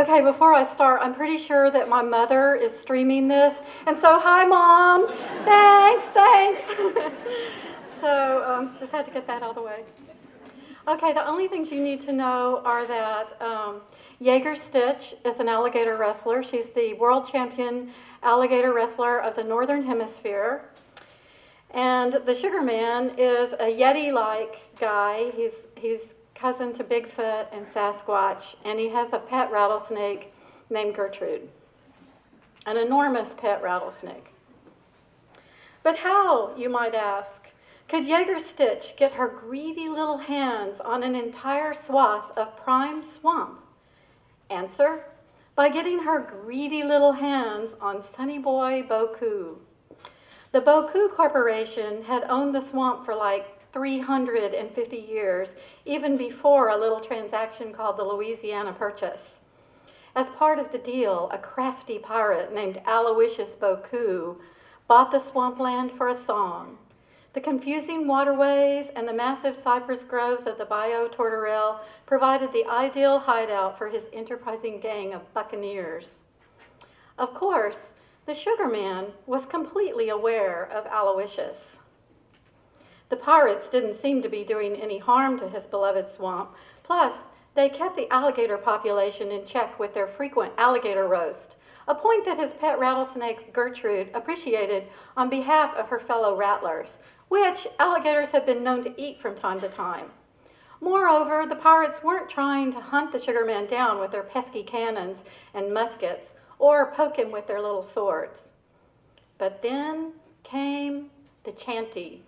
Okay, before I start, I'm pretty sure that my mother is streaming this. And so, hi, Mom. Thanks. So, just had to get that out of the way. Okay, the only things you need to know are that Jaeger Stitch is an alligator wrestler. She's the world champion alligator wrestler of the Northern Hemisphere. And the Sugar Man is a Yeti-like guy. He's cousin to Bigfoot and Sasquatch, and he has a pet rattlesnake named Gertrude, an enormous pet rattlesnake. But how, you might ask, could Jaeger Stitch get her greedy little hands on an entire swath of prime swamp? Answer, by getting her greedy little hands on Sonny Boy Boku. The Boku Corporation had owned the swamp for like 350 years, even before a little transaction called the Louisiana Purchase. As part of the deal, a crafty pirate named Aloysius Boku bought the swampland for a song. The confusing waterways and the massive cypress groves of the Bayou Torterelle provided the ideal hideout for his enterprising gang of buccaneers. Of course, the Sugar Man was completely aware of Aloysius. The pirates didn't seem to be doing any harm to his beloved swamp. Plus, they kept the alligator population in check with their frequent alligator roast, a point that his pet rattlesnake Gertrude appreciated on behalf of her fellow rattlers, which alligators have been known to eat from time to time. Moreover, the pirates weren't trying to hunt the Sugar Man down with their pesky cannons and muskets or poke him with their little swords. But then came the chanty.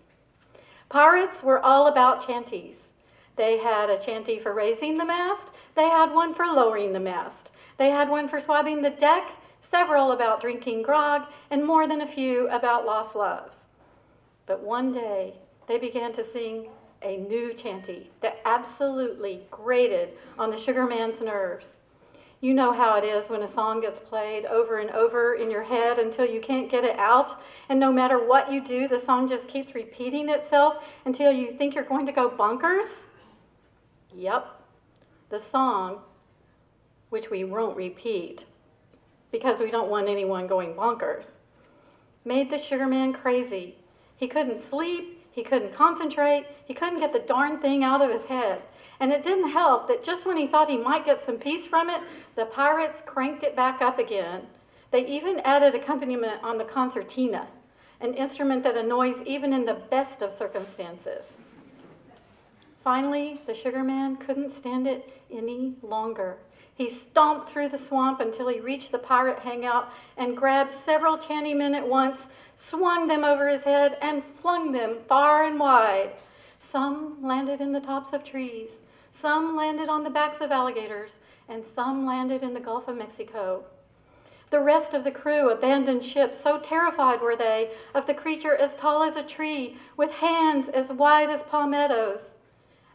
Pirates were all about chanties. They had a chanty for raising the mast. They had one for lowering the mast. They had one for swabbing the deck, several about drinking grog, and more than a few about lost loves. But one day, they began to sing a new chanty that absolutely grated on the Sugar Man's nerves. You know how it is when a song gets played over and over in your head until you can't get it out, and no matter what you do, the song just keeps repeating itself until you think you're going to go bonkers? Yep, the song, which we won't repeat because we don't want anyone going bonkers, made the Sugar Man crazy. He couldn't sleep, he couldn't concentrate, he couldn't get the darn thing out of his head. And it didn't help that just when he thought he might get some peace from it, the pirates cranked it back up again. They even added accompaniment on the concertina, an instrument that annoys even in the best of circumstances. Finally, the Sugar Man couldn't stand it any longer. He stomped through the swamp until he reached the pirate hangout and grabbed several chanty men at once, swung them over his head, and flung them far and wide. Some landed in the tops of trees. Some landed on the backs of alligators, and some landed in the Gulf of Mexico. The rest of the crew abandoned ship, so terrified were they of the creature as tall as a tree, with hands as wide as palmettos.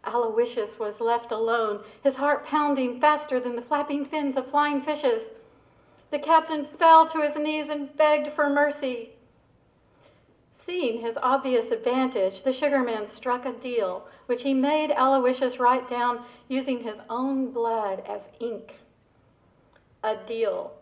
Aloysius was left alone, his heart pounding faster than the flapping fins of flying fishes. The captain fell to his knees and begged for mercy. Seeing his obvious advantage, the Sugar Man struck a deal, which he made Aloysius write down using his own blood as ink. A deal.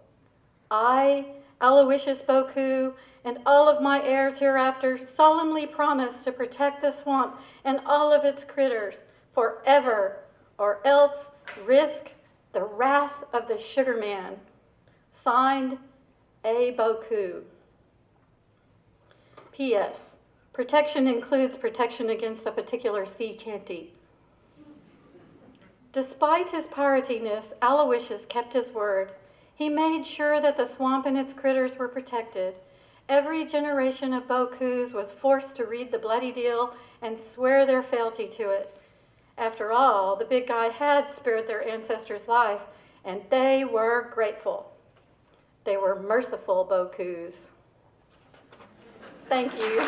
I, Aloysius Boku, and all of my heirs hereafter solemnly promise to protect the swamp and all of its critters forever, or else risk the wrath of the Sugar Man. Signed, A. Boku. P.S. Protection includes protection against a particular sea chanty. Despite his piratiness, Aloysius kept his word. He made sure that the swamp and its critters were protected. Every generation of Bokus was forced to read the bloody deal and swear their fealty to it. After all, the big guy had spared their ancestors' life, and they were grateful. They were merciful Bokus. Thank you.